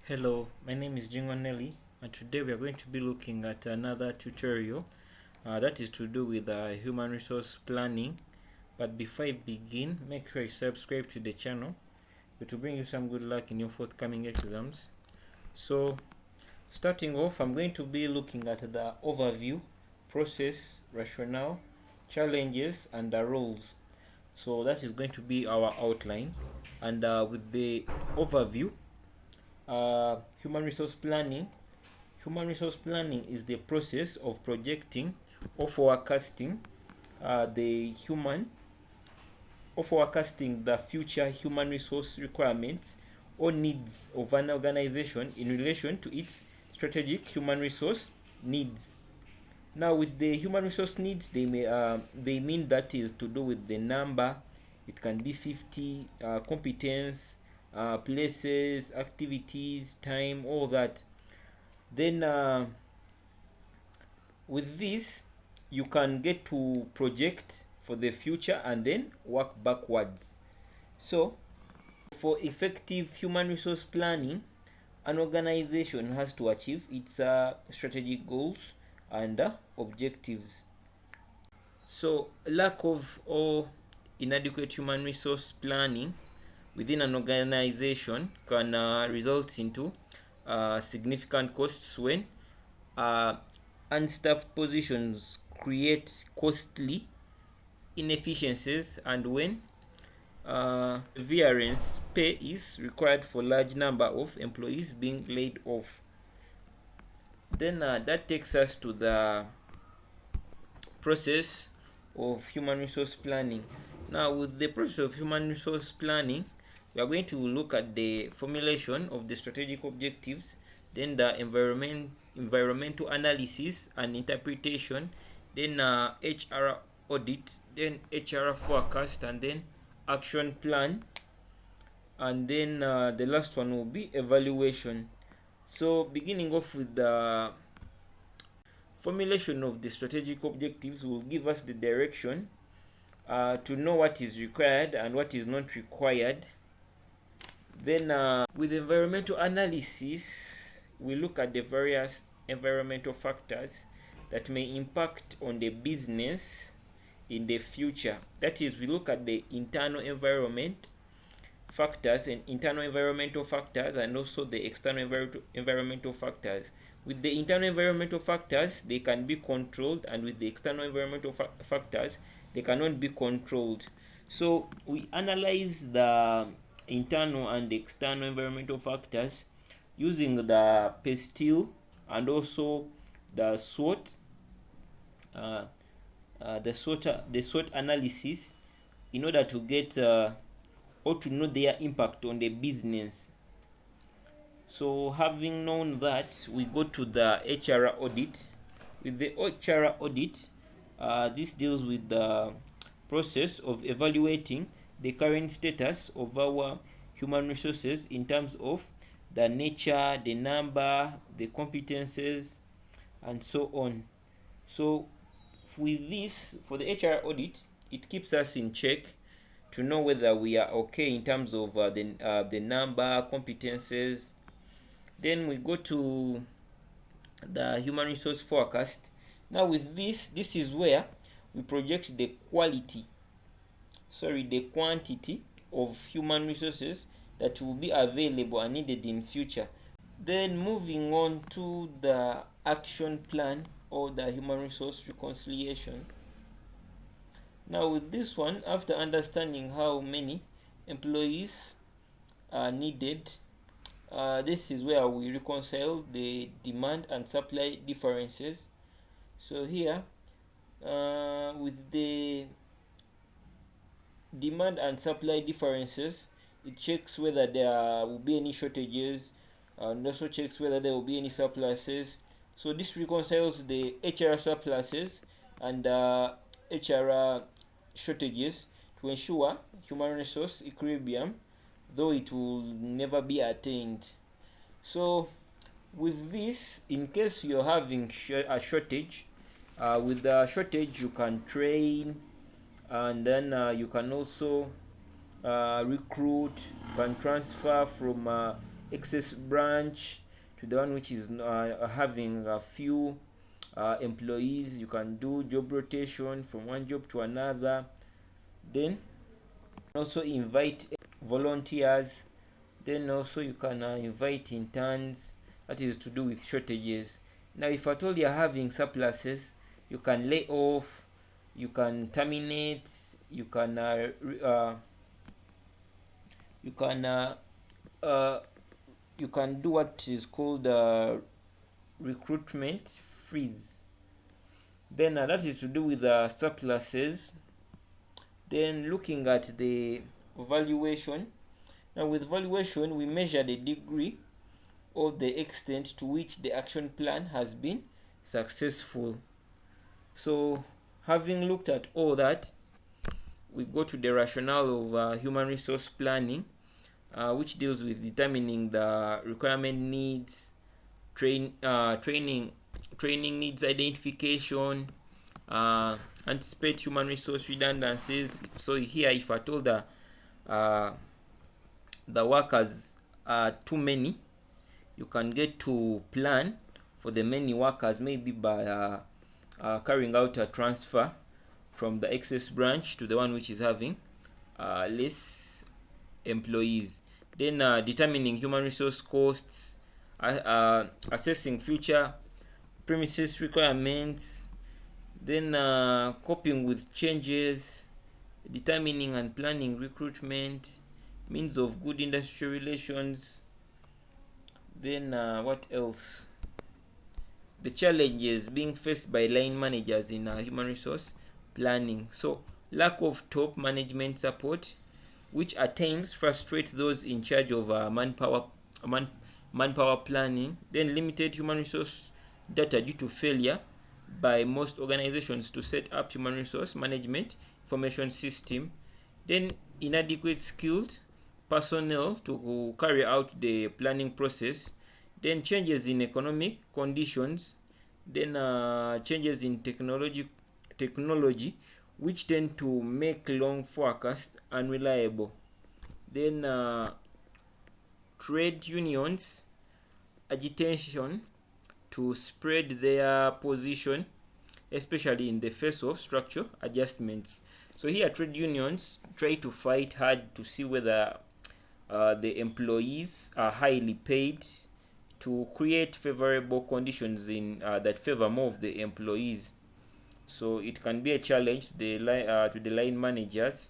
Hello, my name is Nelly, and today we are going to be looking at another tutorial that is to do with human resource planning. But before I begin, make sure you subscribe to the channel. It will bring you some good luck in your forthcoming exams. So, starting off, I'm going to be looking at the overview, process, rationale, challenges, and the roles. So that is going to be our outline. And with the overview, human resource planning. Human resource planning is the process of projecting or forecasting the future human resource requirements or needs of an organization in relation to its strategic human resource needs. Now, with the human resource needs, they mean that is to do with the number. It can be 50, competence, places, activities, time, all that. Then with this, you can get to project for the future and then work backwards. So for effective human resource planning, an organization has to achieve its strategic goals and objectives. So lack of or inadequate human resource planning within an organization can result into significant costs when unstaffed positions create costly inefficiencies, and when variance pay is required for large number of employees being laid off. Then that takes us to the process of human resource planning. Now, with the process of human resource planning, we are going to look at the formulation of the strategic objectives, then the environmental analysis and interpretation, then HR audit, then HR forecast, and then action plan, and then the last one will be evaluation. So beginning off with the formulation of the strategic objectives will give us the direction to know what is required and what is not required. Then with environmental analysis, we look at the various environmental factors that may impact on the business in the future. That is, we look at the internal environment factors and internal environmental factors, and also the external environmental factors. With the internal environmental factors, they can be controlled, and with the external environmental factors, they cannot be controlled. So we analyze the internal and external environmental factors using the PESTIL and also the SWOT, the SWOT analysis, in order to get or to know their impact on the business. So having known that, we go to the HR audit. With the HR audit, this deals with the process of evaluating the current status of our human resources in terms of the nature, the number, the competences, and so on. So with this, for the HR audit, it keeps us in check to know whether we are okay in terms of the number, competences. Then we go to the human resource forecast. Now with this is where we project the quantity of human resources that will be available and needed in future. Then moving on to the action plan or the human resource reconciliation. Now with this one, after understanding how many employees are needed, this is where we reconcile the demand and supply differences. So here, with the demand and supply differences, it checks whether there will be any shortages and also checks whether there will be any surpluses. So this reconciles the HR surpluses and HR shortages to ensure human resource equilibrium, though it will never be attained. So with this, in case you're having a shortage, with the shortage you can train, and then you can also recruit, you can transfer from excess branch to the one which is having a few employees. You can do job rotation from one job to another. Then also invite volunteers. Then also you can invite interns. That is to do with shortages. Now if at all you're having surpluses, you can lay off, you can terminate, you can you can you can do what is called recruitment freeze. Then that is to do with surpluses. Then looking at the valuation. Now with valuation, we measure the degree or the extent to which the action plan has been successful. So having looked at all that, we go to the rationale of human resource planning, which deals with determining the requirement needs, training needs identification, anticipate human resource redundancies. So here, if I told the workers are too many, you can get to plan for the many workers, maybe by carrying out a transfer from the excess branch to the one which is having less employees. Then determining human resource costs, assessing future premises requirements, then coping with changes, determining and planning recruitment, means of good industrial relations. Then what else? The challenges being faced by line managers in human resource planning. So lack of top management support, which at times frustrate those in charge of manpower planning. Then limited human resource data due to failure by most organizations to set up human resource management information system. Then inadequate skilled personnel to carry out the planning process. Then changes in economic conditions. Then changes in technology which tend to make long forecasts unreliable. Then trade unions agitation to spread their position, especially in the face of structural adjustments. So here trade unions try to fight hard to see whether the employees are highly paid, to create favorable conditions in that favor more of the employees. So it can be a challenge to the line managers.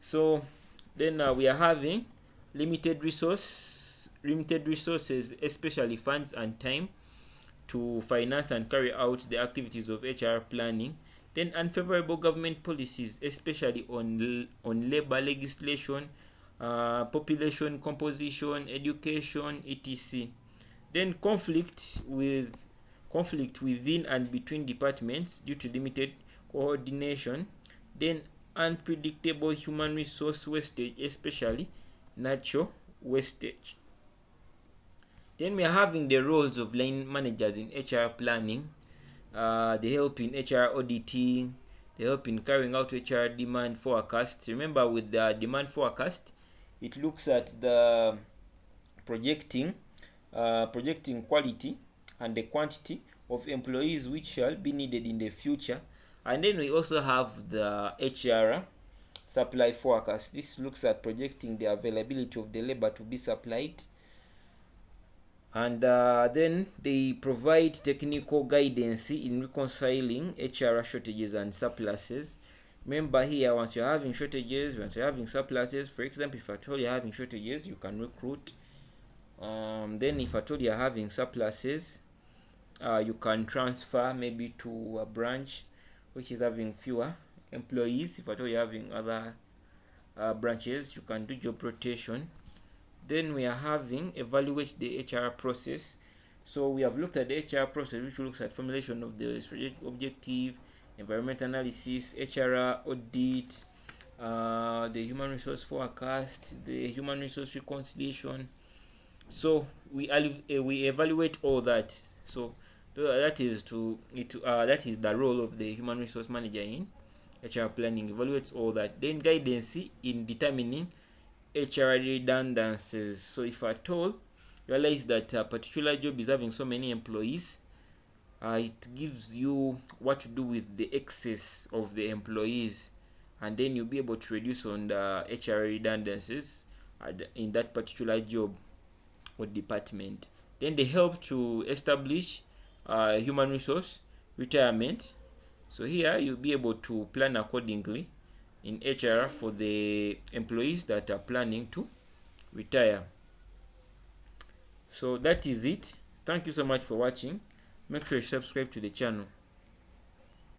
So then we are having limited resources, especially funds and time, to finance and carry out the activities of HR planning. Then unfavorable government policies, especially on labor legislation, population composition, education, etc. Then conflict within and between departments due to limited coordination. Then unpredictable human resource wastage, especially natural wastage. Then we are having the roles of line managers in HR planning. They help in HR auditing, they help in carrying out HR demand forecasts. Remember, with the demand forecast, it looks at the projecting quality and the quantity of employees which shall be needed in the future. And then we also have the HR supply forecast. This looks at projecting the availability of the labor to be supplied. And then they provide technical guidance in reconciling HR shortages and surpluses. Remember here, once you're having shortages, once you're having surpluses, for example, if at all you're having shortages, you can recruit. Then if at all you're having surpluses, you can transfer maybe to a branch which is having fewer employees. If at all you're having other branches, you can do job rotation. Then we are having evaluate the HR process. So we have looked at the HR process, which looks at formulation of the strategic objective, environment analysis, HR audit, the human resource forecast, the human resource reconciliation. So we evaluate all that. So that is the role of the human resource manager in HR planning. Evaluates all that. Then guidance in determining HR redundancies. So if at all realize that a particular job is having so many employees, it gives you what to do with the excess of the employees, and then you'll be able to reduce on the HR redundancies in that particular job or department. Then they help to establish human resource retirement. So here you'll be able to plan accordingly in HR for the employees that are planning to retire. So that is it. Thank you so much for watching. Make sure you subscribe to the channel.